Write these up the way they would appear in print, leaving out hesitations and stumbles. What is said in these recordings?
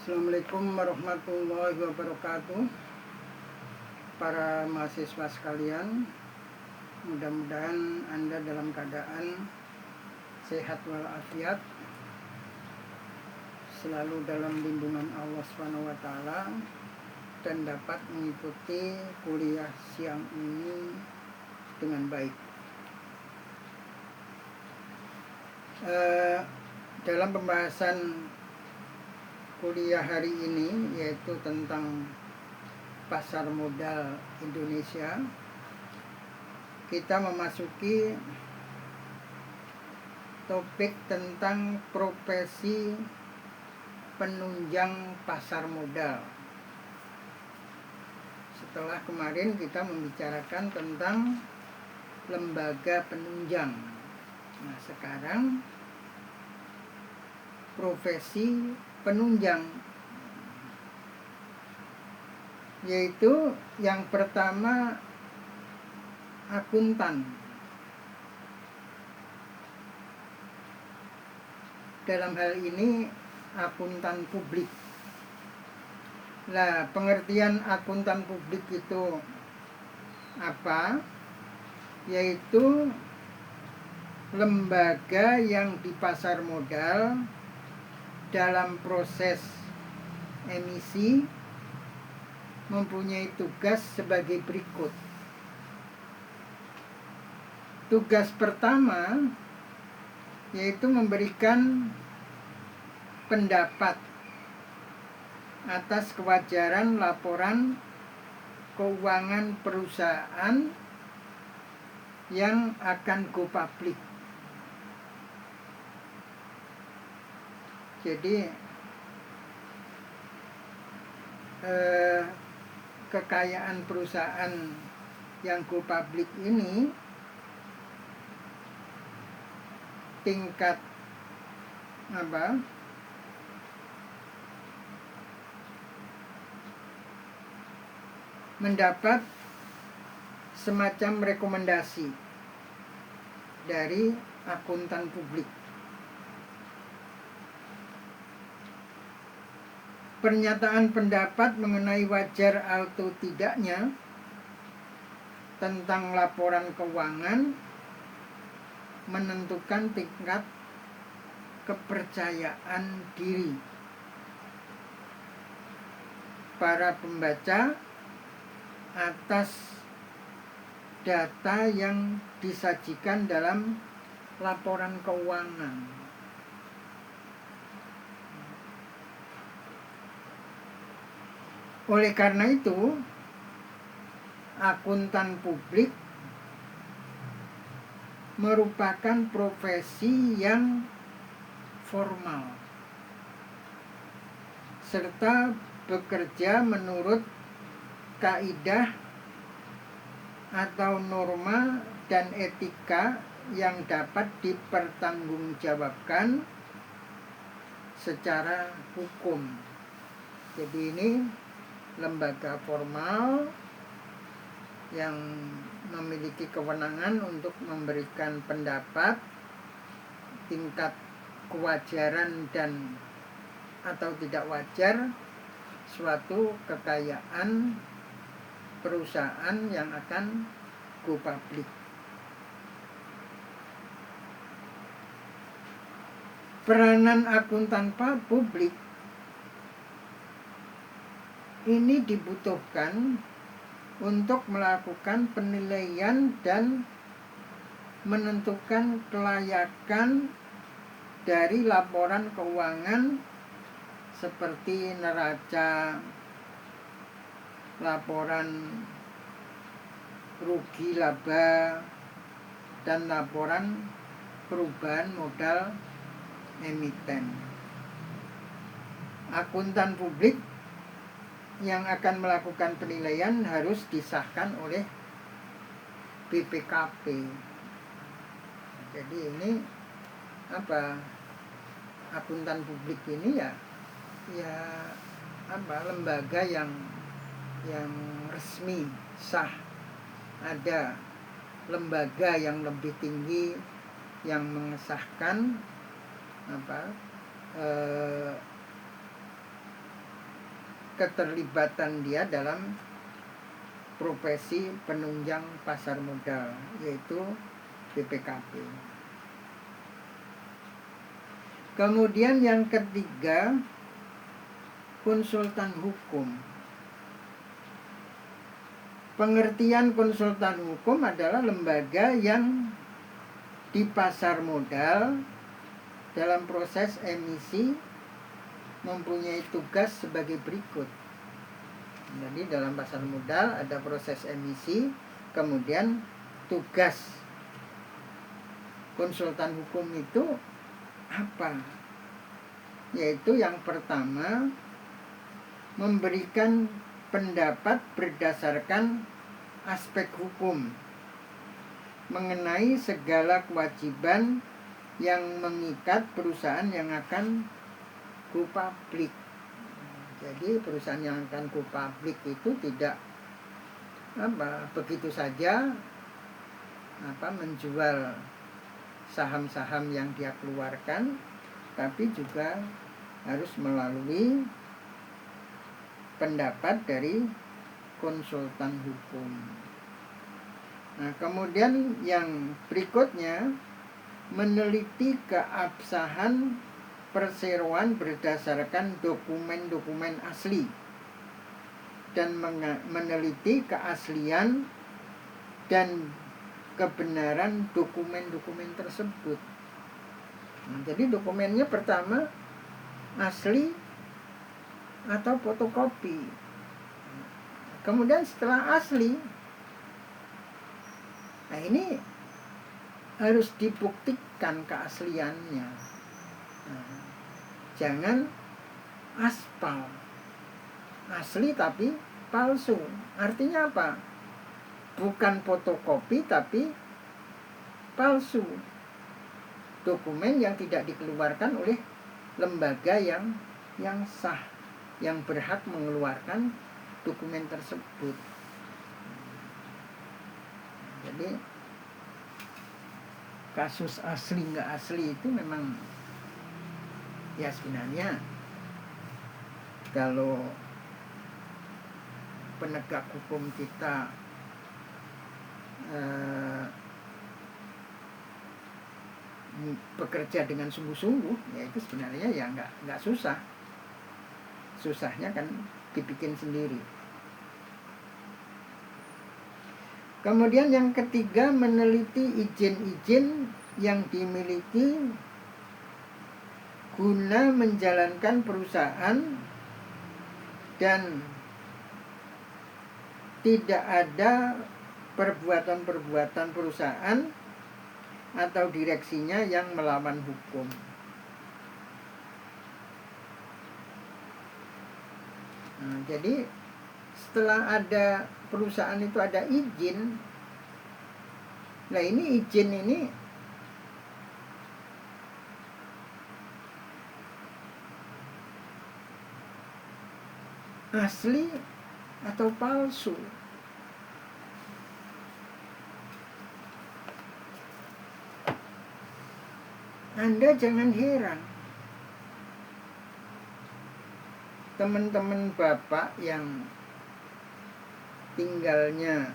Assalamualaikum warahmatullahi wabarakatuh. Para mahasiswa sekalian, mudah-mudahan Anda dalam keadaan sehat walafiat, selalu dalam lindungan Allah SWT, dan dapat mengikuti kuliah siang ini dengan baik. Dalam pembahasan kuliah hari ini, yaitu tentang pasar modal Indonesia, kita memasuki topik tentang profesi penunjang pasar modal. Setelah kemarin kita membicarakan tentang lembaga penunjang. Nah, sekarang profesi penunjang, yaitu yang pertama akuntan. Dalam hal ini akuntan publik. Nah, pengertian akuntan publik itu apa? Yaitu lembaga yang di pasar modal dalam proses emisi mempunyai tugas sebagai berikut. Tugas pertama yaitu memberikan pendapat atas kewajaran laporan keuangan perusahaan yang akan go public. Jadi kekayaan perusahaan yang go public ini tingkat mendapat semacam rekomendasi dari akuntan publik. Pernyataan pendapat mengenai wajar atau tidaknya tentang laporan keuangan menentukan tingkat kepercayaan diri para pembaca atas data yang disajikan dalam laporan keuangan. Oleh karena itu, akuntan publik merupakan profesi yang formal serta bekerja menurut kaidah atau norma dan etika yang dapat dipertanggungjawabkan secara hukum. Jadi ini lembaga formal yang memiliki kewenangan untuk memberikan pendapat tingkat kewajaran dan atau tidak wajar suatu kekayaan perusahaan yang akan go public. Peranan akuntan publik ini dibutuhkan untuk melakukan penilaian dan menentukan kelayakan dari laporan keuangan seperti neraca, laporan rugi laba, dan laporan perubahan modal emiten. Akuntan publik yang akan melakukan penilaian harus disahkan oleh BPKP. Jadi ini akuntan publik ini ya lembaga yang resmi, sah. Ada lembaga yang lebih tinggi yang mengesahkan keterlibatan dia dalam profesi penunjang pasar modal, yaitu BPKB. Kemudian yang ketiga, konsultan hukum. Pengertian konsultan hukum adalah lembaga yang di pasar modal dalam proses emisi mempunyai tugas sebagai berikut. Jadi dalam pasar modal ada proses emisi, kemudian tugas konsultan hukum itu apa? Yaitu yang pertama, memberikan pendapat berdasarkan aspek hukum mengenai segala kewajiban yang mengikat perusahaan yang akan go public. Jadi perusahaan yang akan go public itu tidak begitu saja menjual saham-saham yang dia keluarkan, tapi juga harus melalui pendapat dari konsultan hukum. Nah, kemudian yang berikutnya, meneliti keabsahan perseroan berdasarkan dokumen-dokumen asli dan meneliti keaslian dan kebenaran dokumen-dokumen tersebut. Nah, jadi dokumennya pertama asli atau fotokopi. Kemudian setelah asli, nah ini harus dibuktikan keasliannya. Nah, jangan aspal, asli tapi palsu. Artinya apa? Bukan fotokopi tapi palsu. Dokumen yang tidak dikeluarkan oleh lembaga yang sah, yang berhak mengeluarkan dokumen tersebut. Jadi kasus asli nggak asli itu memang ya sebenarnya kalau penegak hukum kita bekerja dengan sungguh-sungguh, ya itu sebenarnya ya nggak susah. Susahnya kan dibikin sendiri. Kemudian yang ketiga, meneliti izin-izin yang dimiliki guna menjalankan perusahaan dan tidak ada perbuatan-perbuatan perusahaan atau direksinya yang melawan hukum. Nah, jadi setelah ada perusahaan itu ada izin. Nah, ini izin ini asli atau palsu. Anda jangan heran, teman-teman Bapak yang tinggalnya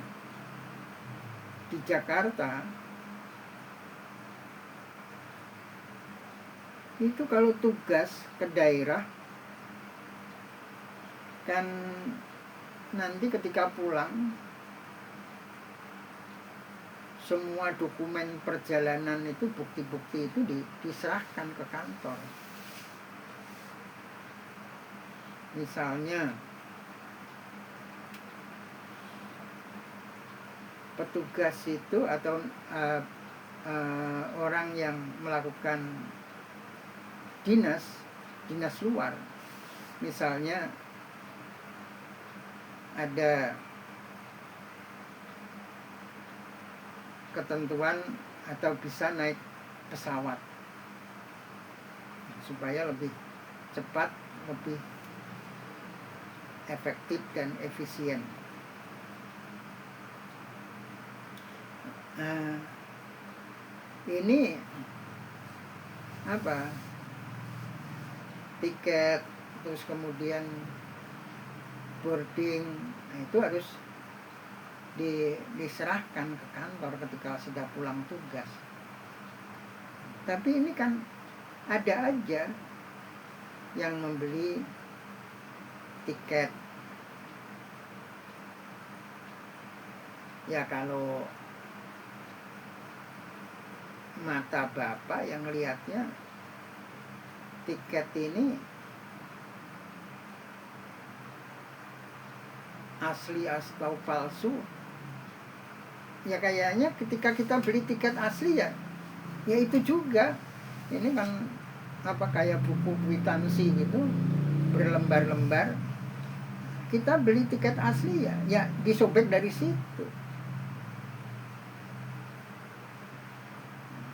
di Jakarta itu kalau tugas ke daerah kan nanti ketika pulang semua dokumen perjalanan itu, bukti-bukti itu diserahkan ke kantor. Misalnya petugas itu atau orang yang melakukan dinas luar, misalnya ada ketentuan atau bisa naik pesawat supaya lebih cepat, lebih efektif dan efisien. Ini tiket, terus kemudian boarding, nah itu harus diserahkan ke kantor ketika sudah pulang tugas. Tapi ini kan ada aja yang membeli tiket. Ya kalau mata Bapak yang lihatnya tiket ini asli atau palsu, ya kayaknya ketika kita beli tiket asli ya itu juga. Ini kan kayak buku kwitansi gitu berlembar-lembar. Kita beli tiket asli ya disobek dari situ.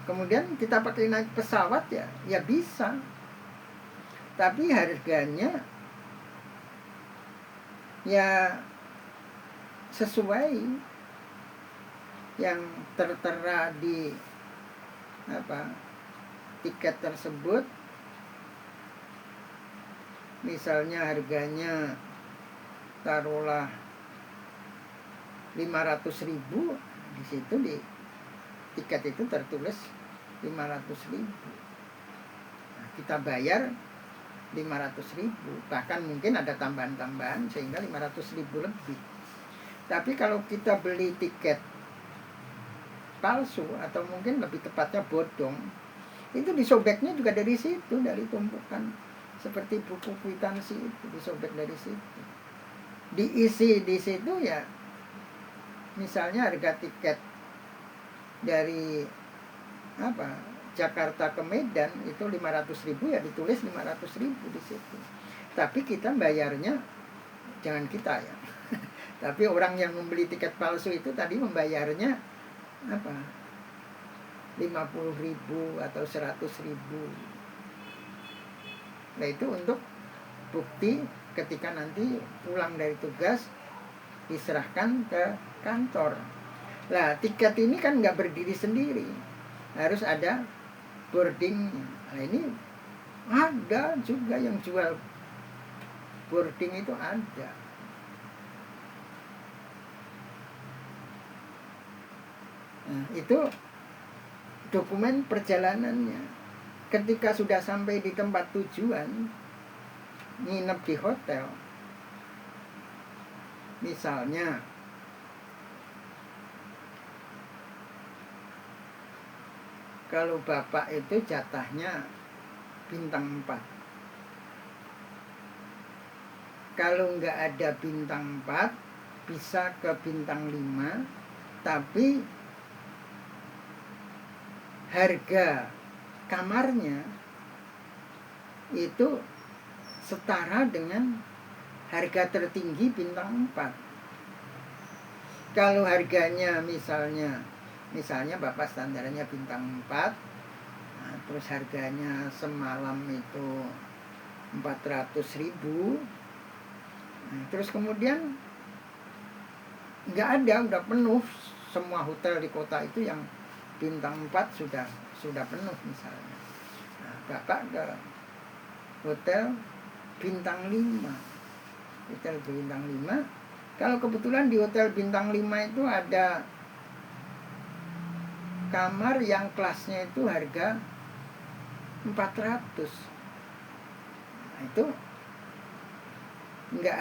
Kemudian kita pakai naik pesawat ya bisa. Tapi harganya ya sesuai yang tertera di tiket tersebut. Misalnya harganya taruhlah 500.000, di situ di tiket itu tertulis 500.000. Nah, kita bayar 500.000, bahkan mungkin ada tambahan-tambahan sehingga 500.000 lebih. Tapi kalau kita beli tiket palsu atau mungkin lebih tepatnya bodong, itu disobeknya juga dari situ, dari tumpukan seperti buku kwitansi itu disobek dari situ. Diisi di situ ya, misalnya harga tiket dari Jakarta ke Medan itu 500.000, ya ditulis 500.000 di situ. Tapi kita bayarnya, jangan kita ya, tapi orang yang membeli tiket palsu itu tadi membayarnya 50.000 atau 100.000. Nah itu untuk bukti ketika nanti pulang dari tugas diserahkan ke kantor. Nah tiket ini kan nggak berdiri sendiri, harus ada boardingnya. Nah ini ada juga yang jual boarding, itu ada. Nah, itu dokumen perjalanannya. Ketika sudah sampai di tempat tujuan, nginep di hotel, misalnya kalau Bapak itu jatahnya bintang 4. Kalau nggak ada bintang 4, bisa ke bintang 5, tapi harga kamarnya itu setara dengan harga tertinggi bintang 4. Kalau harganya misalnya Bapak standarnya bintang 4, nah, terus harganya semalam itu 400.000, nah, terus kemudian nggak ada, udah penuh semua hotel di kota itu yang bintang 4 sudah penuh misalnya. Nah, Bapak ke hotel bintang 5. Hotel bintang 5. Kalau kebetulan di hotel bintang 5 itu ada kamar yang kelasnya itu harga 400. Nah, itu nggak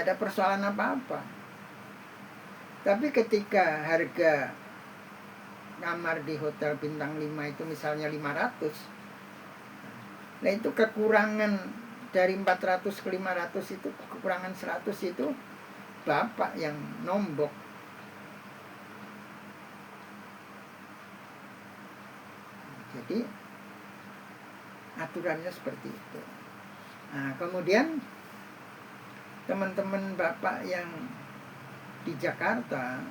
ada persoalan apa-apa. Tapi ketika harga kamar di hotel bintang 5 itu misalnya 500, nah itu kekurangan dari 400 ke 500 itu, kekurangan 100 itu Bapak yang nombok. Jadi aturannya seperti itu. Nah, kemudian teman-teman Bapak yang di Jakarta,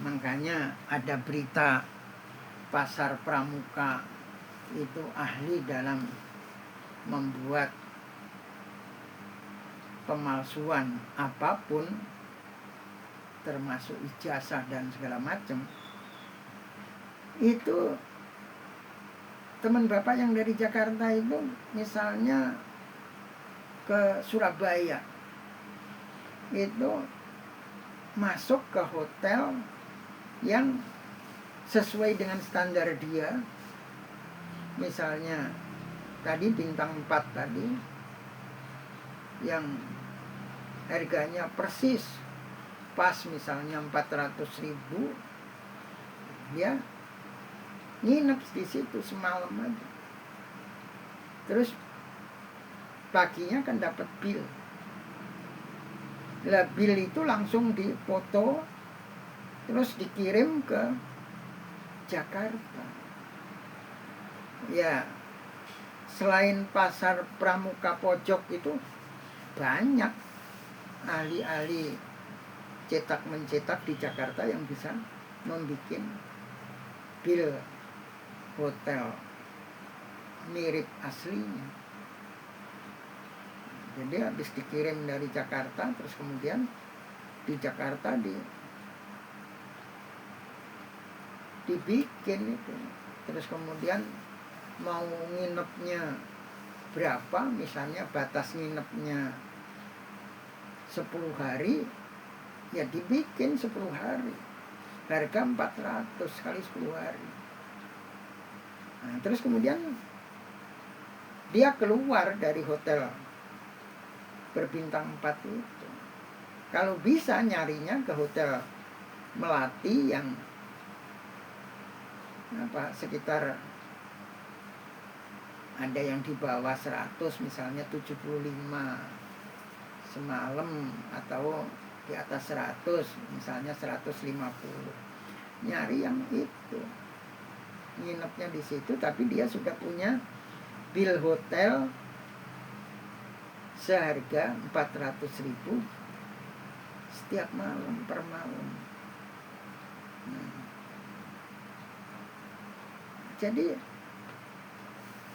makanya ada berita Pasar Pramuka itu ahli dalam membuat pemalsuan apapun, termasuk ijazah dan segala macam. Itu teman Bapak yang dari Jakarta itu misalnya ke Surabaya, itu masuk ke hotel yang sesuai dengan standar dia. Misalnya tadi bintang 4 tadi yang harganya persis pas misalnya 400.000, dia nginep di situ semalam aja. Terus paginya kan dapat bill. Lah bill itu langsung dipoto terus dikirim ke Jakarta. Ya, selain pasar Pramuka Pojok itu banyak ahli-ahli cetak mencetak di Jakarta yang bisa membuat bill hotel mirip aslinya. Jadi habis dikirim dari Jakarta, terus kemudian di Jakarta dibikin itu. Terus kemudian mau nginepnya berapa, misalnya batas nginepnya 10 hari, ya dibikin 10 hari. Harga 400 kali 10 hari. Nah, terus kemudian dia keluar dari hotel berbintang 4 itu. Kalau bisa nyarinya ke hotel Melati yang sekitar ada yang di bawah 100, misalnya 75 semalam, atau di atas 100 misalnya 150. Nyari yang itu, nginepnya di situ, tapi dia sudah punya bill hotel seharga 400.000 setiap malam per malam. Jadi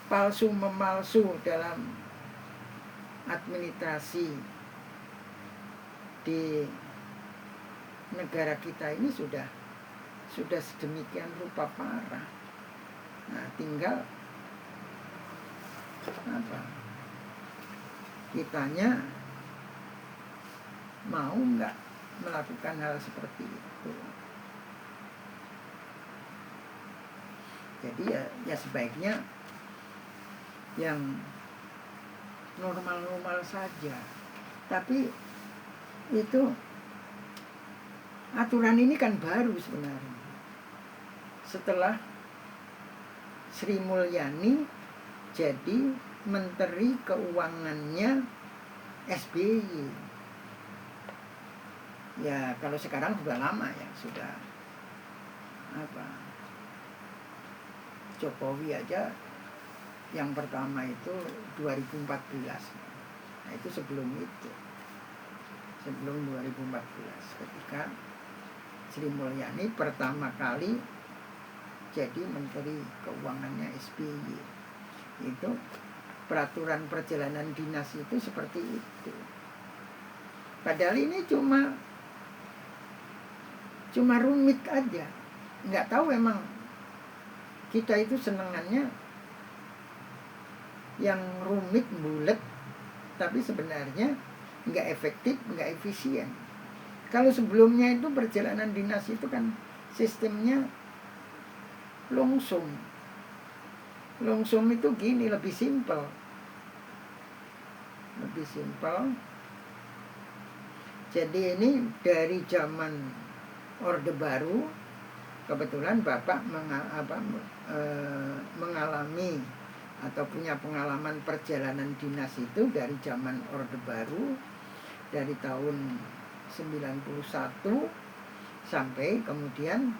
palsu memalsu dalam administrasi di negara kita ini sudah sedemikian rupa parah. Nah, tinggal kitanya mau nggak melakukan hal seperti itu. Jadi ya sebaiknya yang normal-normal saja. Tapi itu aturan ini kan baru sebenarnya. Setelah Sri Mulyani jadi Menteri Keuangannya SBY. Ya kalau sekarang sudah lama ya, sudah Jokowi aja yang pertama itu 2014. Nah itu sebelum 2014 ketika Sri Mulyani pertama kali jadi Menteri Keuangannya SBY. Itu peraturan perjalanan dinas itu seperti itu. Padahal ini cuma rumit aja. Nggak tahu emang kita itu senengannya yang rumit, bulet, tapi sebenarnya nggak efektif, nggak efisien. Kalau sebelumnya itu perjalanan dinas itu kan sistemnya lungsum. Lungsum itu gini, lebih simpel. Jadi ini dari zaman Orde Baru, kebetulan Bapak mengalami atau punya pengalaman perjalanan dinas itu dari zaman Orde Baru, dari tahun 91 sampai kemudian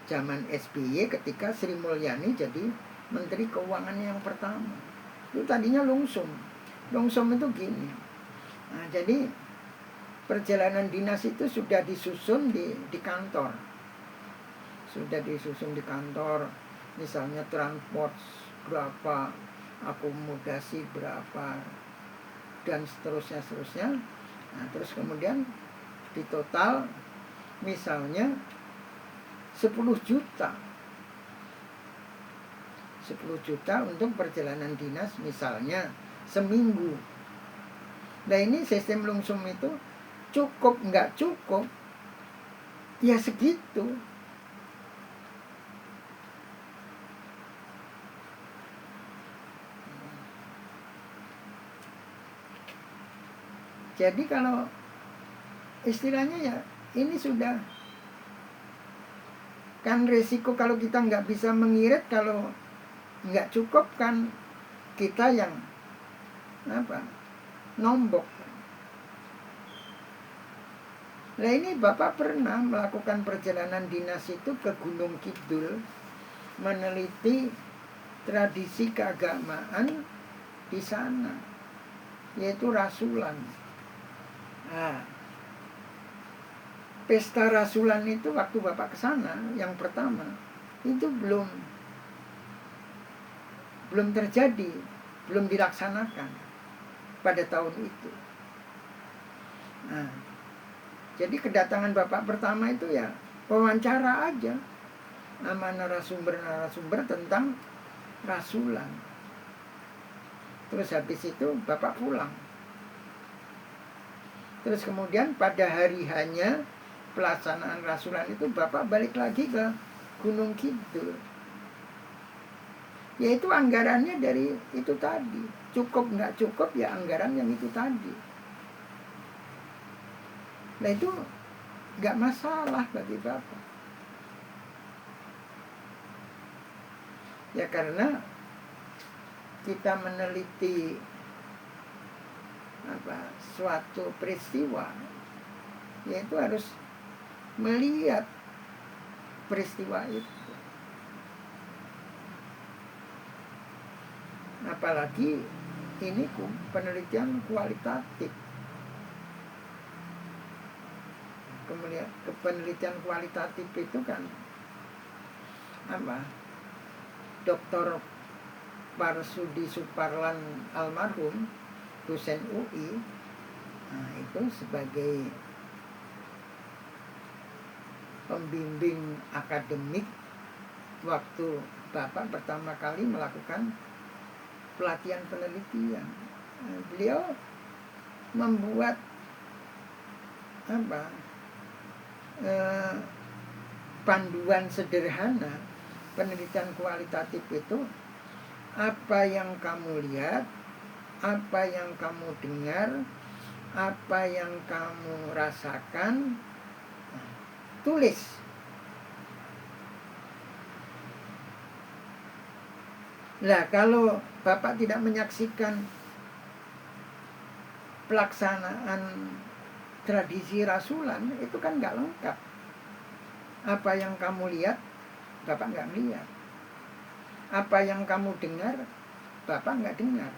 zaman SBY ketika Sri Mulyani jadi Menteri Keuangan yang pertama. Itu tadinya lungsum. Lungsum itu gini. Nah, jadi perjalanan dinas itu sudah disusun di kantor. Sudah disusun di kantor, misalnya transport berapa, akomodasi berapa, dan seterusnya. Nah, terus kemudian di total misalnya 10 juta untuk perjalanan dinas misalnya seminggu. Nah ini sistem lungsum itu cukup nggak cukup, ya segitu. Jadi kalau istilahnya ya ini sudah kan resiko kalau kita nggak bisa mengirit, kalau nggak cukup kan kita yang apa, nombok. Nah ini Bapak pernah melakukan perjalanan dinas itu ke Gunung Kidul, meneliti tradisi keagamaan di sana, yaitu rasulan. Nah, pesta rasulan itu waktu Bapak ke sana yang pertama itu belum terjadi, belum dilaksanakan pada tahun itu. Nah, jadi kedatangan Bapak pertama itu ya wawancara aja sama narasumber tentang rasulan. Terus habis itu Bapak pulang. Terus kemudian pada hari hanya pelaksanaan rasulan itu Bapak balik lagi ke Gunung Kidul. Yaitu anggarannya dari itu tadi. Cukup nggak cukup ya anggaran yang itu tadi. Nah itu nggak masalah bagi Bapak. Ya karena kita meneliti suatu peristiwa, yaitu harus melihat peristiwa itu. Apalagi ini penelitian kualitatif. Kemudian penelitian kualitatif itu kan Dr. Parsudi Suparlan almarhum, dosen UI, itu sebagai pembimbing akademik waktu Bapak pertama kali melakukan pelatihan penelitian. Beliau membuat panduan sederhana penelitian kualitatif itu, apa yang kamu lihat, apa yang kamu dengar, apa yang kamu rasakan, tulis. Nah, kalau Bapak tidak menyaksikan pelaksanaan tradisi rasulan, itu kan nggak lengkap. Apa yang kamu lihat, Bapak nggak melihat. Apa yang kamu dengar, Bapak nggak dengar.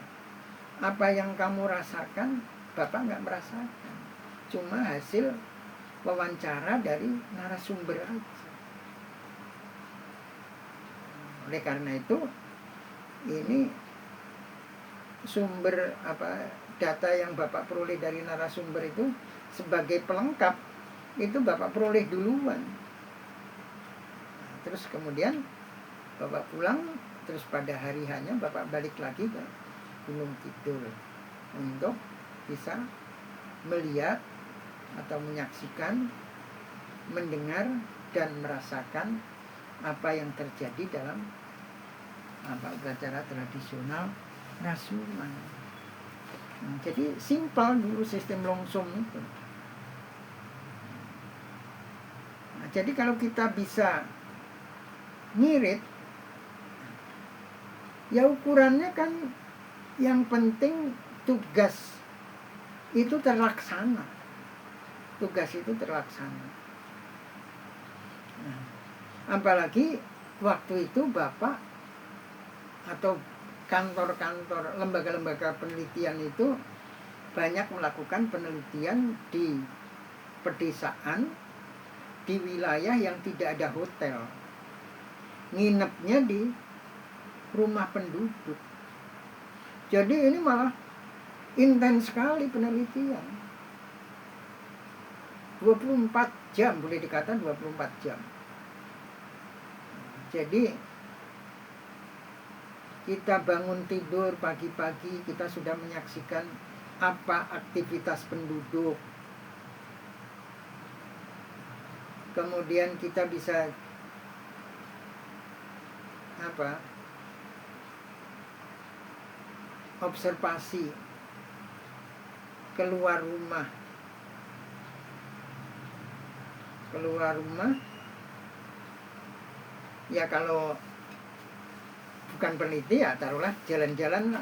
Apa yang kamu rasakan, Bapak nggak merasakan. Cuma hasil wawancara dari narasumber aja. Oleh karena itu, ini sumber data yang Bapak peroleh dari narasumber itu sebagai pelengkap, itu Bapak peroleh duluan. Terus kemudian Bapak pulang, terus pada hari hanya Bapak balik lagi ke Gunung Kidul untuk bisa melihat atau menyaksikan, mendengar dan merasakan apa yang terjadi dalam upacara tradisional rasulan. Jadi simpel dulu sistem longsong itu. Jadi kalau kita bisa ngirit, ya ukurannya kan yang penting tugas itu terlaksana. Tugas itu terlaksana. Apalagi waktu itu Bapak atau kantor-kantor, lembaga-lembaga penelitian itu banyak melakukan penelitian di pedesaan, di wilayah yang tidak ada hotel. Nginepnya di rumah penduduk. Jadi ini malah intens sekali penelitian. 24 jam, boleh dikatakan 24 jam. Jadi kita bangun tidur pagi-pagi, kita sudah menyaksikan apa aktivitas penduduk, kemudian kita bisa observasi keluar rumah ya, kalau bukan peneliti ya taruhlah jalan-jalan,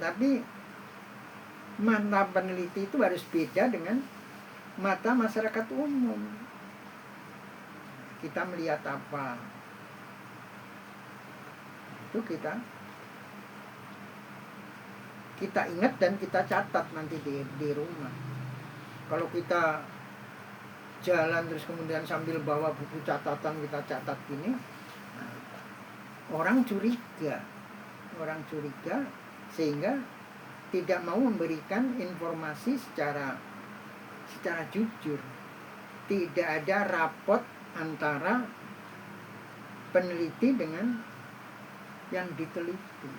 tapi mata peneliti itu harus beda dengan mata masyarakat umum. Kita melihat apa, itu kita ingat dan kita catat nanti di rumah. Kalau kita jalan terus kemudian sambil bawa buku catatan kita catat gini, orang curiga sehingga tidak mau memberikan informasi secara jujur. Tidak ada rapot antara peneliti dengan yang diteliti.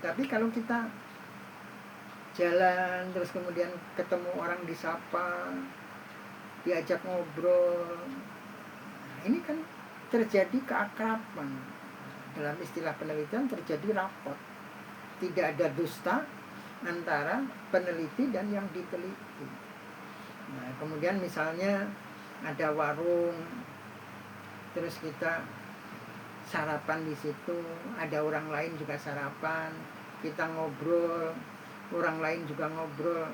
Tapi kalau kita jalan terus kemudian ketemu orang, disapa, diajak ngobrol, ini kan terjadi keakraban. Dalam istilah penelitian terjadi rapot. Tidak ada dusta antara peneliti dan yang diteliti. Nah, kemudian misalnya ada warung, terus kita sarapan di situ, ada orang lain juga sarapan, kita ngobrol, orang lain juga ngobrol.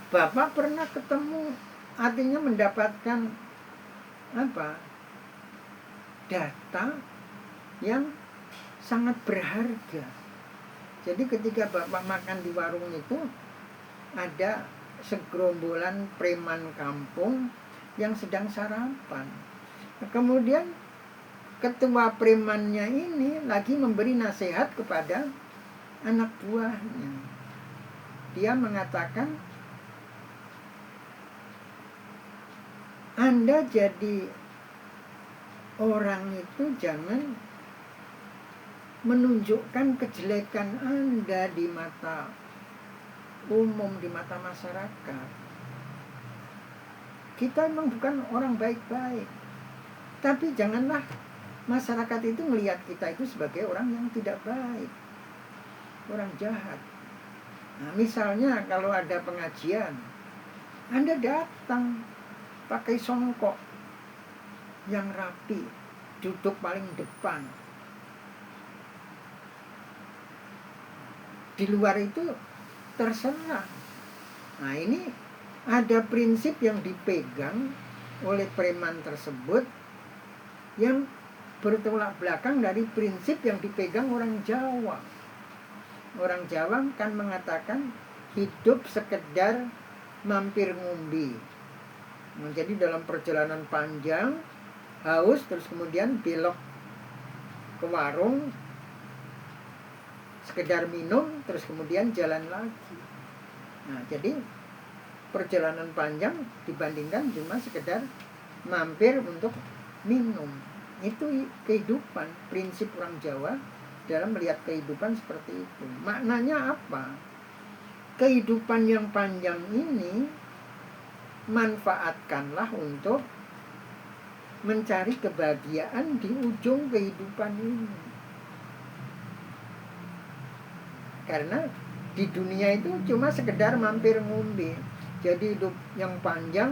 Bapak pernah ketemu, artinya mendapatkan data yang sangat berharga. Jadi ketika Bapak makan di warung itu, ada segerombolan preman kampung yang sedang sarapan. Kemudian ketua premannya ini lagi memberi nasihat kepada anak buahnya. Dia mengatakan, Anda jadi orang itu jangan menunjukkan kejelekan Anda di mata umum, di mata masyarakat. Kita memang bukan orang baik-baik, tapi janganlah masyarakat itu melihat kita itu sebagai orang yang tidak baik, orang jahat. Nah, misalnya kalau ada pengajian, Anda datang pakai songkok yang rapi, duduk paling depan. Di luar itu terserah. Nah, ini ada prinsip yang dipegang oleh preman tersebut yang bertolak belakang dari prinsip yang dipegang orang Jawa. Orang Jawa kan mengatakan hidup sekedar mampir ngumbi. Jadi dalam perjalanan panjang, haus, terus kemudian belok ke warung, sekedar minum, terus kemudian jalan lagi. Nah, jadi perjalanan panjang dibandingkan cuma sekedar mampir untuk minum. Itu kehidupan, prinsip orang Jawa dalam melihat kehidupan seperti itu. Maknanya apa? Kehidupan yang panjang ini manfaatkanlah untuk mencari kebahagiaan di ujung kehidupan ini. Karena di dunia itu cuma sekedar mampir ngombe. Jadi hidup yang panjang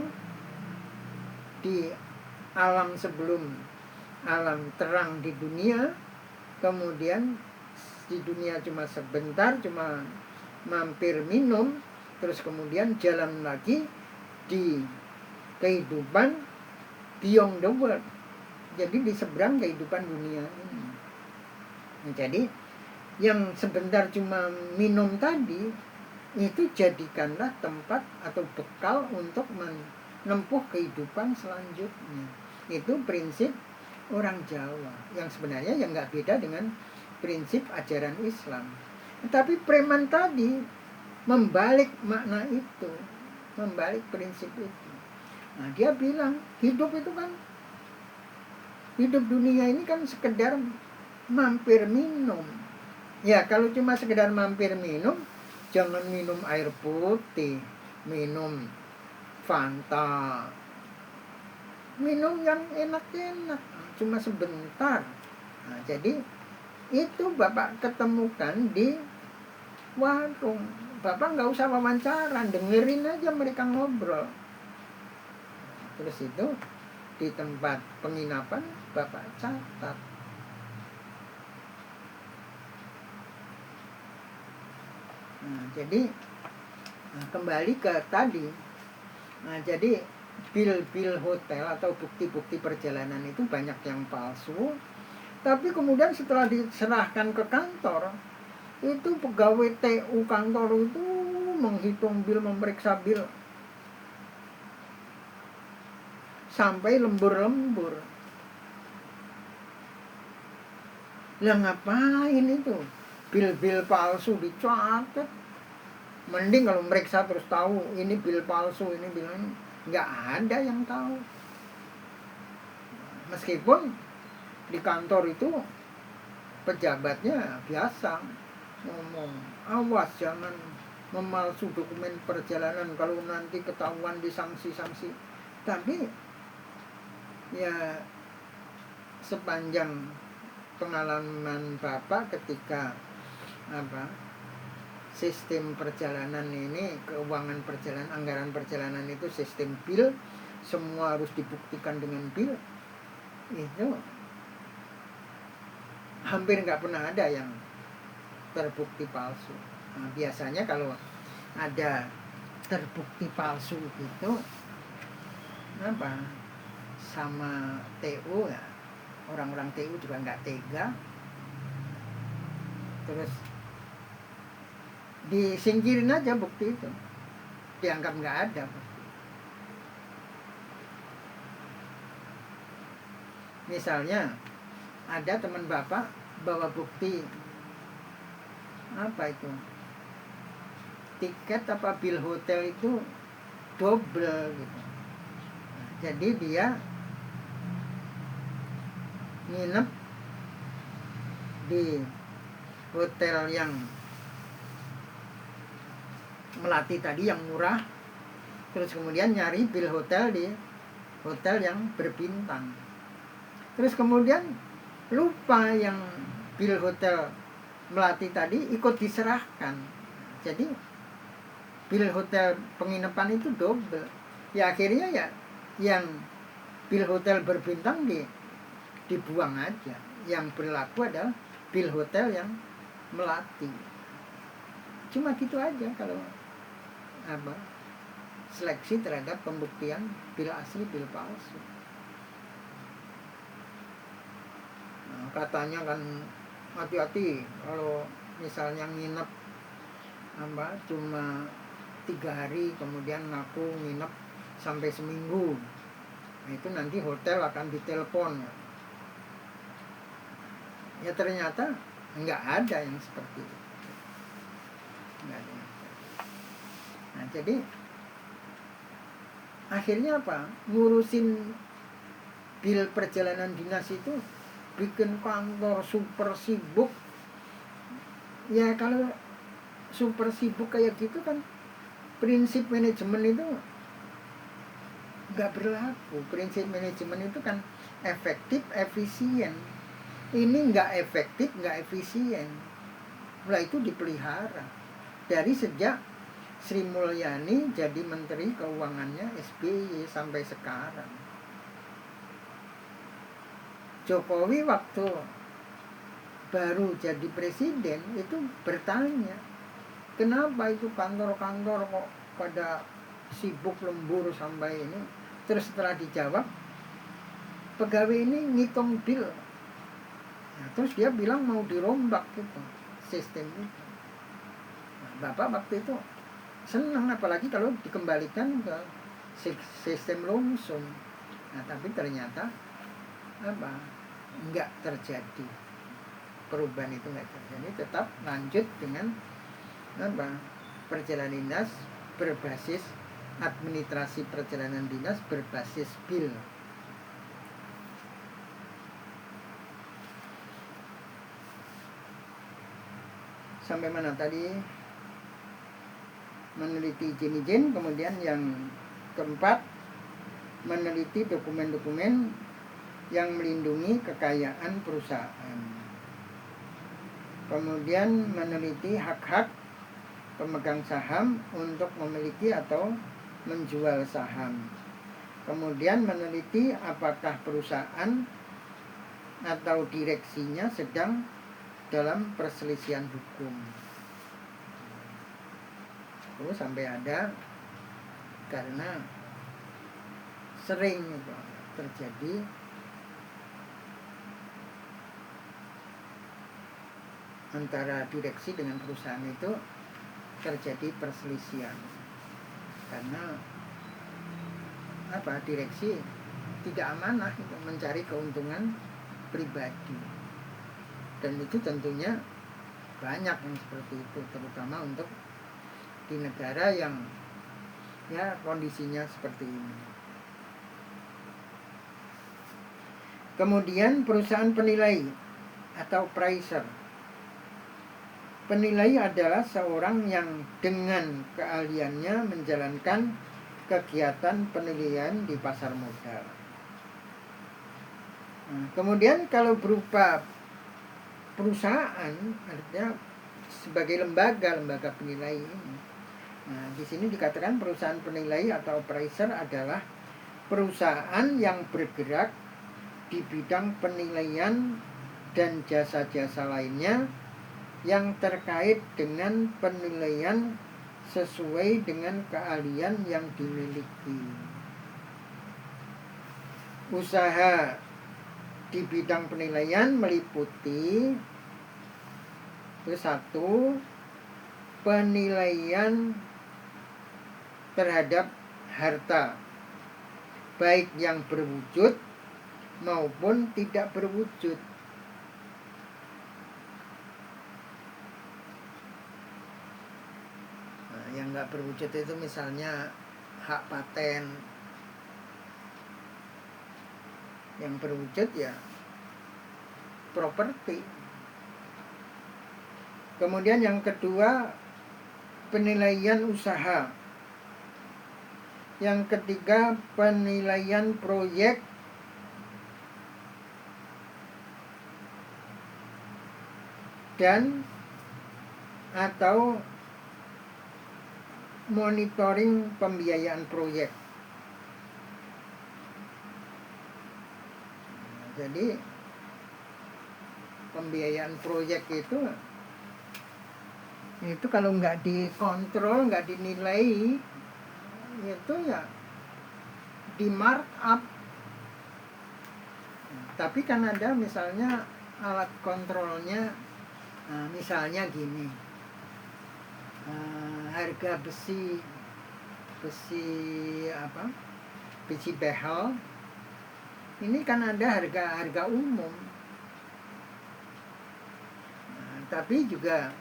di alam sebelum alam terang di dunia, kemudian di dunia cuma sebentar, cuma mampir minum, terus kemudian jalan lagi di kehidupan beyond the world. Jadi di seberang kehidupan dunia ini. Nah, jadi yang sebentar cuma minum tadi, itu jadikanlah tempat atau bekal untuk menempuh kehidupan selanjutnya. Itu prinsip orang Jawa yang sebenarnya yang nggak beda dengan prinsip ajaran Islam. Tetapi preman tadi membalik makna itu, membalik prinsip itu. Nah, dia bilang hidup itu kan, hidup dunia ini kan sekedar mampir minum. Ya, kalau cuma sekedar mampir minum, jangan minum air putih, minum Fanta, minum yang enak-enak, cuma sebentar. Nah, jadi itu Bapak ketemukan di warung. Bapak nggak usah wawancara, dengerin aja mereka ngobrol. Terus itu di tempat penginapan Bapak catat. Nah, jadi kembali ke tadi. Nah, jadi bil-bil hotel atau bukti-bukti perjalanan itu banyak yang palsu. Tapi kemudian setelah diserahkan ke kantor, itu pegawai TU kantor itu menghitung bil, memeriksa bil sampai lembur-lembur. Lah ngapain itu? Bil-bil palsu dicatat. Mending kalau meriksa terus tahu ini bil palsu, ini bil ini. Nggak ada yang tahu. Meskipun di kantor itu pejabatnya biasa ngomong, awas jangan memalsu dokumen perjalanan, kalau nanti ketahuan disanksi-sanksi. Tapi ya sepanjang pengalaman Bapak ketika sistem perjalanan ini, keuangan perjalanan, anggaran perjalanan itu sistem bil, semua harus dibuktikan dengan bil, itu hampir nggak pernah ada yang terbukti palsu. Nah, biasanya kalau ada terbukti palsu itu sama TU ya, orang-orang TU juga nggak tega, terus disingkirin aja bukti itu, dianggap nggak ada. Misalnya ada teman Bapak bawa bukti itu tiket apa bil hotel itu double gitu. Jadi dia nginep di hotel yang Melati tadi yang murah, terus kemudian nyari bil hotel di hotel yang berbintang, terus kemudian lupa yang bil hotel Melati tadi ikut diserahkan. Jadi bil hotel penginapan itu double. Ya akhirnya ya yang bil hotel berbintang dibuang aja. Yang berlaku adalah bil hotel yang Melati. Cuma gitu aja kalau seleksi terhadap pembuktian bil asli bil palsu. Nah, katanya kan hati-hati kalau misalnya nginep cuma 3 hari kemudian ngaku nginep sampai seminggu. Nah, itu nanti hotel akan ditelepon. Ya ternyata nggak ada yang seperti itu. Nggak ada. Nah, jadi akhirnya ngurusin bil perjalanan dinas itu bikin kantor super sibuk. Ya kalau super sibuk kayak gitu kan prinsip manajemen itu nggak berlaku. Prinsip manajemen itu kan efektif, efisien. Ini nggak efektif, nggak efisien. Mulai itu dipelihara dari sejak Sri Mulyani jadi Menteri Keuangannya SBY sampai sekarang. Jokowi waktu baru jadi presiden itu bertanya, kenapa itu kantor-kantor kok pada sibuk lembur sampai ini. Terus setelah dijawab, pegawai ini ngitung bil. Nah, terus dia bilang mau dirombak gitu sistem itu. Nah, Bapak waktu itu senang, apalagi kalau dikembalikan ke sistem lumsum. Nah, tapi ternyata nggak terjadi, perubahan itu nggak terjadi, tetap lanjut dengan perjalanan dinas berbasis administrasi perjalanan dinas berbasis bil. Sampai mana tadi? Meneliti izin-izin. Kemudian yang keempat, meneliti dokumen-dokumen yang melindungi kekayaan perusahaan. Kemudian meneliti hak-hak pemegang saham untuk memiliki atau menjual saham. Kemudian meneliti apakah perusahaan atau direksinya sedang dalam perselisihan hukum. Terus sampai ada, karena sering terjadi antara direksi dengan perusahaan itu terjadi perselisihan, karena direksi tidak amanah itu mencari keuntungan pribadi, dan itu tentunya banyak yang seperti itu, terutama untuk di negara yang ya kondisinya seperti ini. Kemudian perusahaan penilai atau pricer. Penilai adalah seorang yang dengan keahliannya menjalankan kegiatan penilaian di pasar modal. Kemudian kalau berupa perusahaan, artinya sebagai lembaga penilai ini. Di sini dikatakan perusahaan penilai atau appraiser adalah perusahaan yang bergerak di bidang penilaian dan jasa-jasa lainnya yang terkait dengan penilaian sesuai dengan keahlian yang dimiliki. Usaha di bidang penilaian meliputi 1. Penilaian terhadap harta, baik yang berwujud maupun tidak berwujud. Yang nggak berwujud itu misalnya hak paten. Yang berwujud ya properti. Kemudian yang kedua, penilaian usaha. Yang ketiga, penilaian proyek. Dan atau monitoring pembiayaan proyek. Jadi pembiayaan proyek itu kalau nggak dikontrol, nggak dinilai, itu ya di markup. Tapi kan ada misalnya alat kontrolnya, misalnya gini, harga besi behel ini kan ada harga umum, tapi juga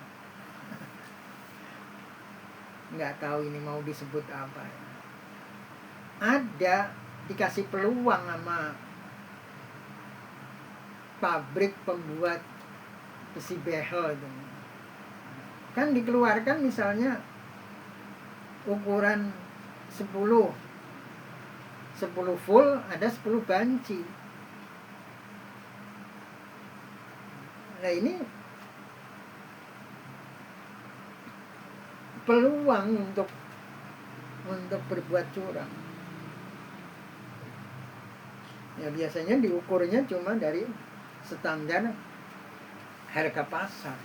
nggak tahu ini mau disebut apa. Ada dikasih peluang sama pabrik pembuat besi behel itu, kan dikeluarkan misalnya ukuran 10 full, ada 10 banci. Nah ini peluang untuk berbuat curang. Ya biasanya diukurnya cuma dari standar harga pasar.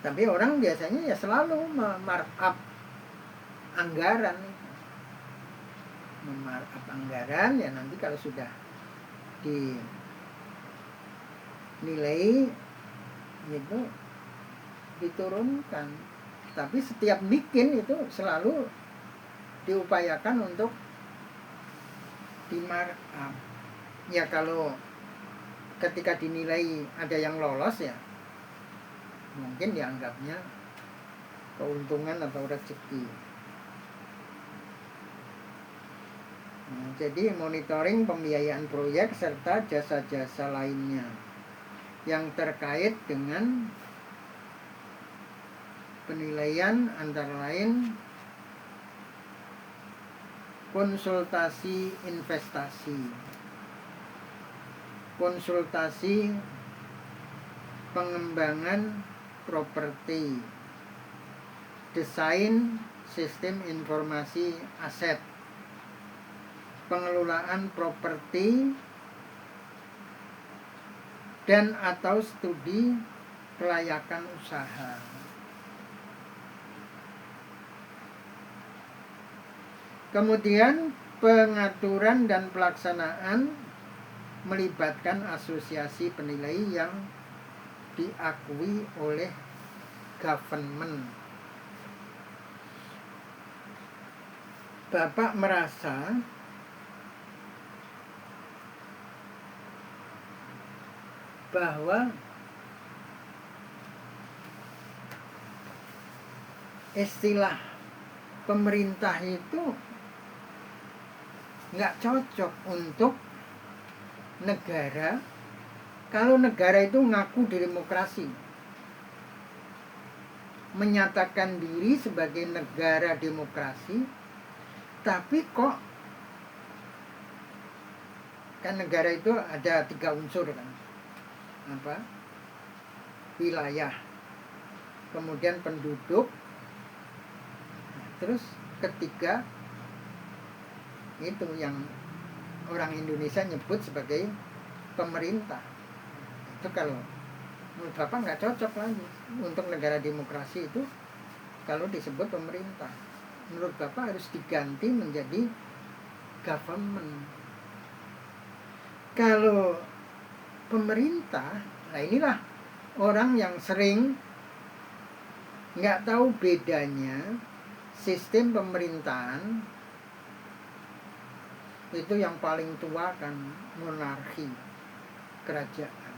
Tapi orang biasanya ya selalu markup anggaran. Memarkup anggaran ya nanti kalau sudah dinilai itu diturunkan. Tapi setiap bikin itu selalu diupayakan untuk dimarkup. Ya kalau ketika dinilai ada yang lolos ya mungkin dianggapnya keuntungan atau rezeki. Jadi monitoring pembiayaan proyek serta jasa-jasa lainnya yang terkait dengan penilaian antara lain konsultasi investasi, konsultasi pengembangan properti, desain sistem informasi aset, pengelolaan properti, dan atau studi kelayakan usaha. Kemudian pengaturan dan pelaksanaan melibatkan asosiasi penilai yang diakui oleh government. Bapak merasa bahwa istilah pemerintah itu nggak cocok untuk negara kalau negara itu ngaku demokrasi, menyatakan diri sebagai negara demokrasi, tapi kok kan negara itu ada 3 unsur kan, apa, wilayah, kemudian penduduk, terus ketiga itu yang orang Indonesia nyebut sebagai pemerintah. Itu kalau menurut Bapak nggak cocok lagi untuk negara demokrasi itu kalau disebut pemerintah. Menurut Bapak harus diganti menjadi government. Kalau pemerintah, nah inilah orang yang sering nggak tahu bedanya sistem pemerintahan itu yang paling tua kan monarki, kerajaan.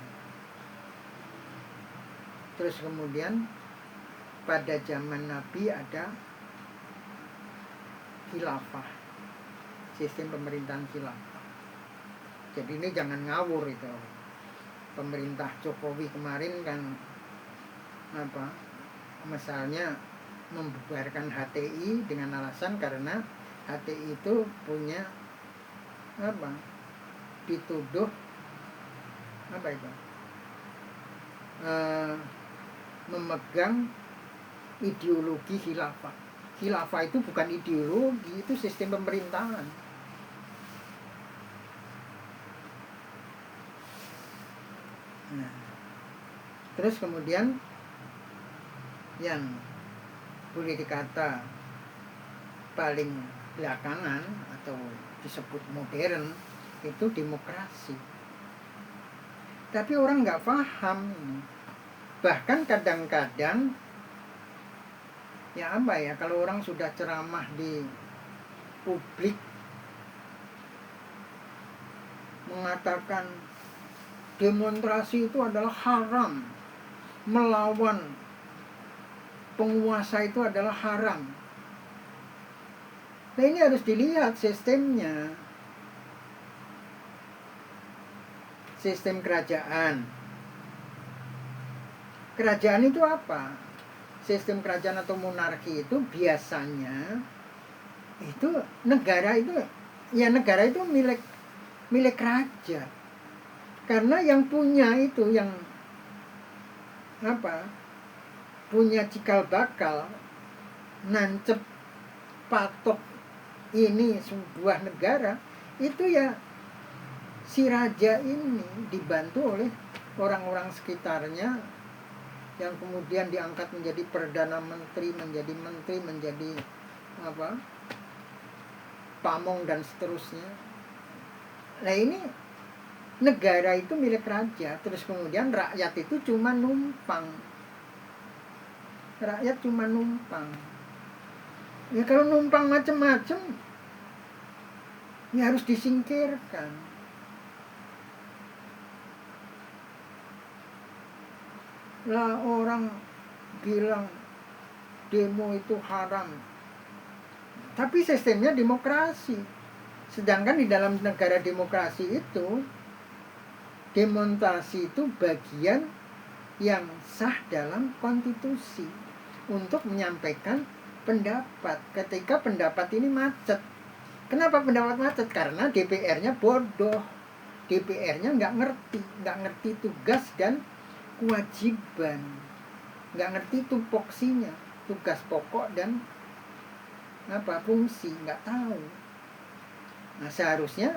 Terus kemudian pada zaman Nabi ada khilafah, sistem pemerintahan khilafah. Jadi ini jangan ngawur itu. Pemerintah Jokowi kemarin kan apa? Misalnya membubarkan HTI dengan alasan karena HTI itu punya apa? Dituduh apa itu? Memegang ideologi khilafah. Khilafah itu bukan ideologi, itu sistem pemerintahan. Nah, terus kemudian yang boleh dikata paling belakangan atau disebut modern itu demokrasi. Tapi orang nggak paham. Bahkan kadang-kadang ya apa ya, kalau orang sudah ceramah di publik mengatakan demonstrasi itu adalah haram, melawan penguasa itu adalah haram. Nah ini harus dilihat sistemnya. Sistem kerajaan. Kerajaan itu apa? Sistem kerajaan atau monarki itu biasanya itu negara itu ya negara itu milik raja. Karena yang punya itu yang apa? Punya cikal bakal nancep patok ini sebuah negara itu ya si raja ini dibantu oleh orang-orang sekitarnya yang kemudian diangkat menjadi perdana menteri, menjadi apa? Pamong dan seterusnya. Nah ini negara itu milik raja, terus kemudian rakyat itu cuma numpang. Rakyat cuma numpang. Ya kalau numpang macam-macam ya harus disingkirkan. Lah orang bilang demo itu haram. Tapi sistemnya demokrasi. Sedangkan di dalam negara demokrasi itu demonstrasi itu bagian yang sah dalam konstitusi untuk menyampaikan pendapat ketika pendapat ini macet. Kenapa pendapat macet? Karena DPR-nya bodoh. DPR-nya nggak ngerti tugas dan kewajiban, nggak ngerti tupoksinya, tugas pokok dan fungsi, nggak tahu. Nah, seharusnya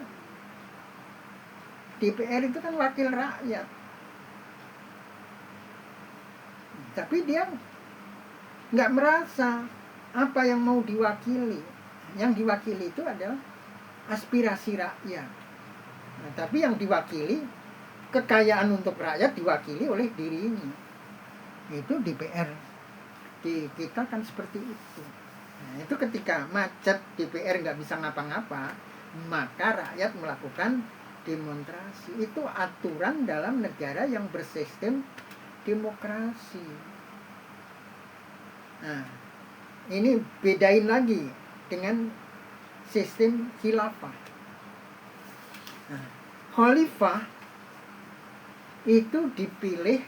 DPR itu kan wakil rakyat, tapi dia nggak merasa apa yang mau diwakili. Yang diwakili itu adalah aspirasi rakyat. Nah, tapi yang diwakili, kekayaan untuk rakyat diwakili oleh dirinya. Itu DPR di kita kan seperti itu. Nah, itu ketika macet, DPR nggak bisa ngapa-ngapa, maka rakyat melakukan demonstrasi. Itu aturan dalam negara yang bersistem demokrasi. Nah, ini bedain lagi dengan sistem khilafah. Nah, khalifah itu dipilih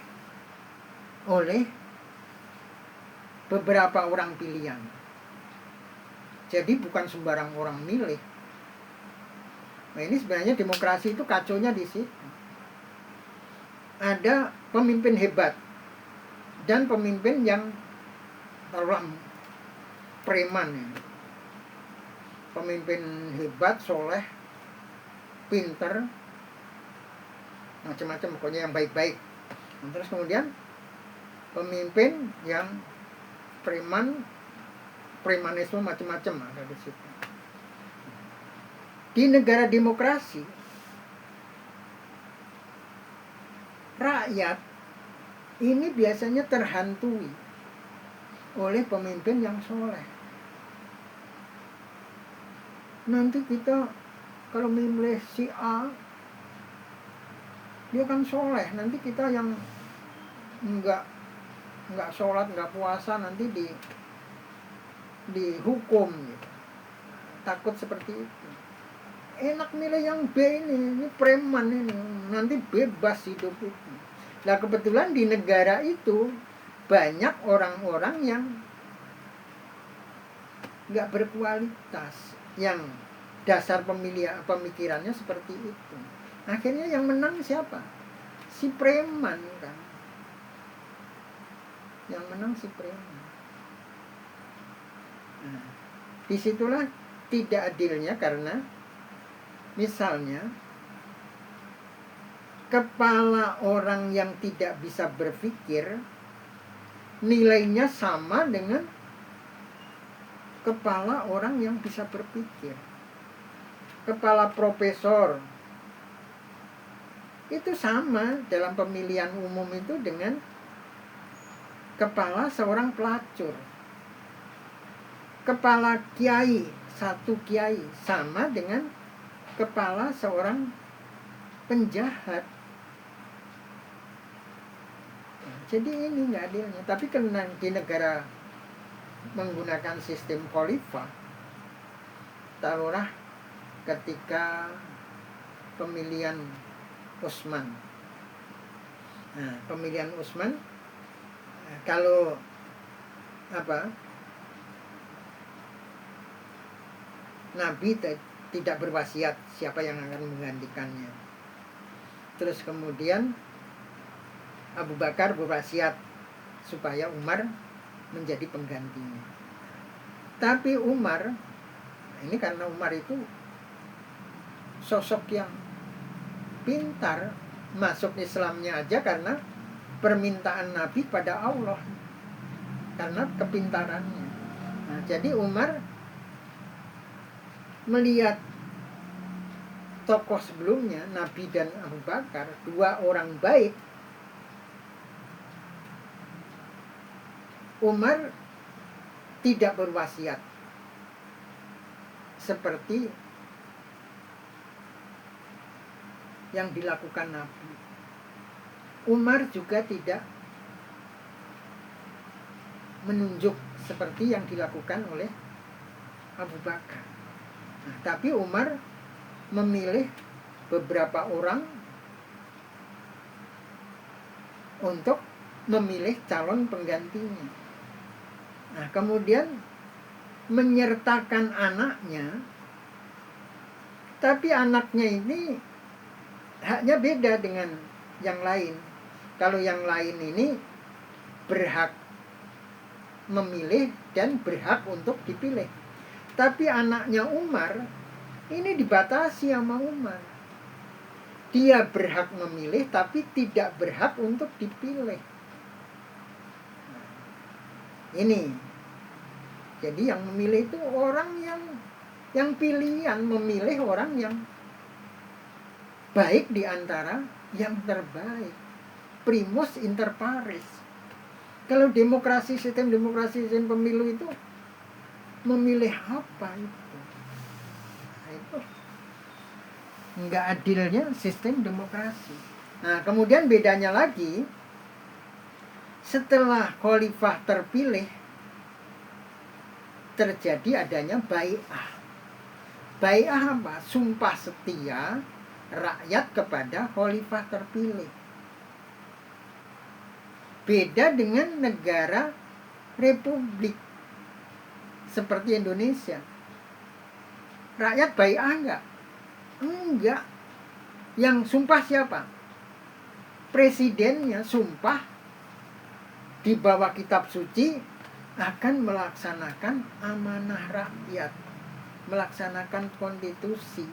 oleh beberapa orang pilihan. Jadi bukan sembarang orang milih. Nah, ini sebenarnya demokrasi itu kacaunya di situ. Ada pemimpin hebat dan pemimpin yang taruhlah preman ya. Pemimpin hebat, soleh, pinter, macam-macam, pokoknya yang baik-baik. Terus kemudian pemimpin yang premanisme macam-macam ada di situ. Di negara demokrasi, rakyat ini biasanya terhantui oleh pemimpin yang soleh. Nanti kita kalau memilih si A, dia kan soleh. Nanti kita yang enggak sholat, enggak puasa, nanti dihukum gitu. Takut seperti itu. Enak milih yang B ini preman ini, nanti bebas hidup itu. Nah, kebetulan di negara itu banyak orang-orang yang nggak berkualitas, yang dasar pemikirannya seperti itu. Akhirnya yang menang siapa? Si preman kan. Yang menang si preman. Nah, disitulah tidak adilnya, karena misalnya kepala orang yang tidak bisa berpikir nilainya sama dengan kepala orang yang bisa berpikir. Kepala profesor itu sama dalam pemilihan umum itu dengan kepala seorang pelacur. Kepala kiai, satu kiai sama dengan kepala seorang penjahat. Jadi ini nggak adilnya. Tapi karena di negara menggunakan sistem khalifah, taruhlah ketika pemilihan Utsman. Nah, pemilihan Utsman, kalau Nabi tidak berwasiat siapa yang akan menggantikannya. Terus kemudian Abu Bakar berwasiat supaya Umar menjadi penggantinya. Tapi Umar, ini karena Umar itu sosok yang pintar, masuk Islamnya aja karena permintaan Nabi pada Allah, karena kepintarannya. Nah, jadi Umar melihat tokoh sebelumnya, Nabi dan Abu Bakar, dua orang baik, Umar tidak berwasiat seperti yang dilakukan Nabi. Umar juga tidak menunjuk seperti yang dilakukan oleh Abu Bakar. Nah, tapi Umar memilih beberapa orang untuk memilih calon penggantinya. Nah, kemudian menyertakan anaknya Tapi anaknya ini haknya beda dengan yang lain. Kalau yang lain ini berhak memilih dan berhak untuk dipilih. Tapi anaknya Umar ini dibatasi sama Umar. Dia berhak memilih tapi tidak berhak untuk dipilih. Ini. Jadi yang memilih itu orang yang pilihan, memilih orang yang baik di antara yang terbaik. Primus inter pares. Kalau sistem demokrasi, sistem pemilu itu memilih apa itu? Nah, itu nggak adilnya sistem demokrasi. Nah, kemudian bedanya lagi, setelah khalifah terpilih, terjadi adanya bai'ah. Bai'ah apa? Sumpah setia rakyat kepada khalifah terpilih. Beda dengan negara republik seperti Indonesia. Rakyat bai'ah enggak? Enggak. Yang sumpah siapa? Presidennya sumpah di bawah kitab suci akan melaksanakan amanah rakyat, melaksanakan konstitusi.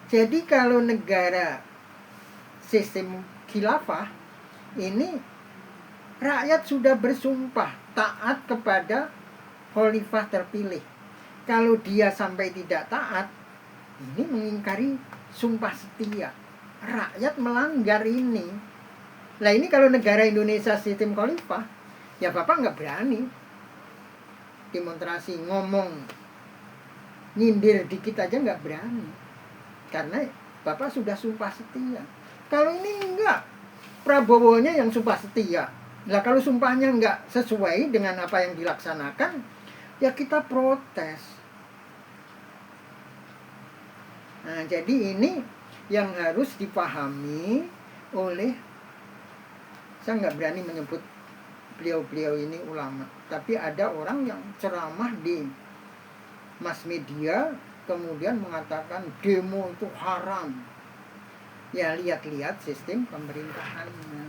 Jadi kalau negara sistem khilafah ini, rakyat sudah bersumpah taat kepada khalifah terpilih. Kalau dia sampai tidak taat, ini mengingkari sumpah setia. Rakyat melanggar ini. Nah ini kalau negara Indonesia sistem khalifah, ya Bapak nggak berani demonstrasi, ngomong, nyindir dikit aja nggak berani. Karena Bapak sudah sumpah setia. Kalau ini enggak, Prabowo-nya yang sumpah setia. Nah kalau sumpahnya nggak sesuai dengan apa yang dilaksanakan, ya kita protes. Nah jadi ini yang harus dipahami oleh, saya nggak berani menyebut beliau-beliau ini ulama, tapi ada orang yang ceramah di mass media kemudian mengatakan demo itu haram. Ya lihat-lihat sistem pemerintahannya.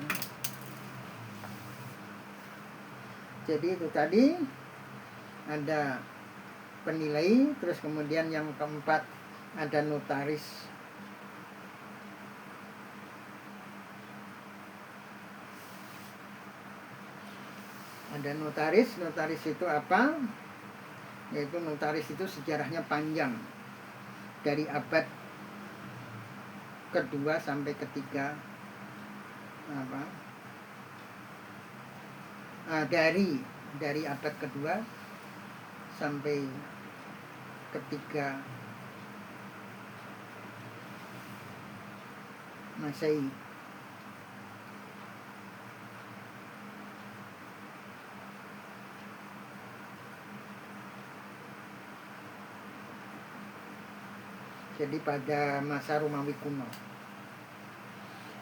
Jadi itu tadi ada penilai, terus kemudian yang keempat ada notaris. Ada notaris. Notaris itu apa? Yaitu notaris itu sejarahnya panjang, dari abad kedua sampai ketiga, dari abad kedua sampai ketiga Masehi. Jadi pada masa Romawi kuno.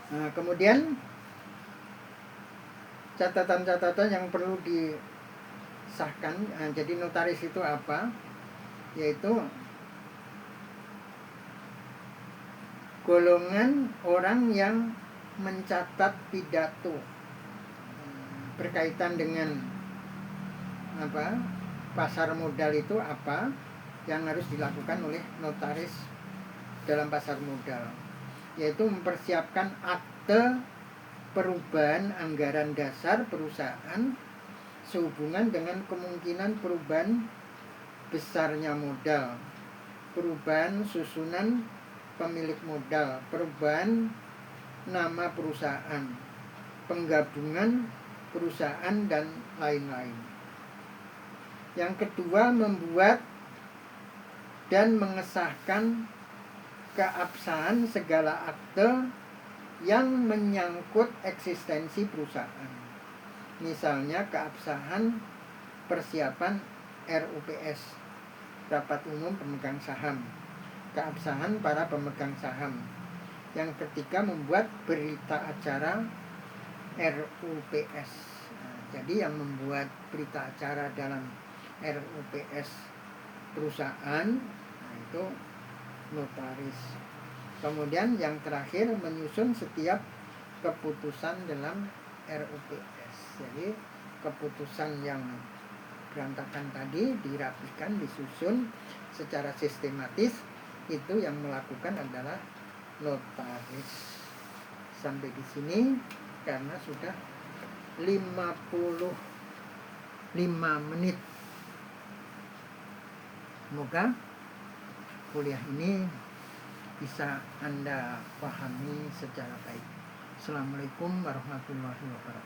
Nah, kemudian catatan-catatan yang perlu disahkan. Nah, jadi notaris itu apa? Yaitu golongan orang yang mencatat pidato berkaitan dengan pasar modal itu apa yang harus dilakukan oleh notaris dalam pasar modal, yaitu mempersiapkan akte perubahan anggaran dasar perusahaan sehubungan dengan kemungkinan perubahan besarnya modal, perubahan susunan pemilik modal, perubahan nama perusahaan, penggabungan perusahaan, dan lain-lain. Yang kedua, membuat dan mengesahkan keabsahan segala akte yang menyangkut eksistensi perusahaan. Misalnya keabsahan persiapan RUPS, Rapat Umum Pemegang Saham, keabsahan para pemegang saham. Yang ketiga, membuat berita acara RUPS. Nah, jadi yang membuat berita acara dalam RUPS perusahaan, Nah, itu notaris. Kemudian yang terakhir, menyusun setiap keputusan dalam RUPS. Jadi keputusan yang berantakan tadi dirapikan, disusun secara sistematis, itu yang melakukan adalah notaris. Sampai di sini karena sudah 55 menit. Semoga kuliah ini bisa Anda pahami secara baik. Assalamualaikum warahmatullahi wabarakatuh.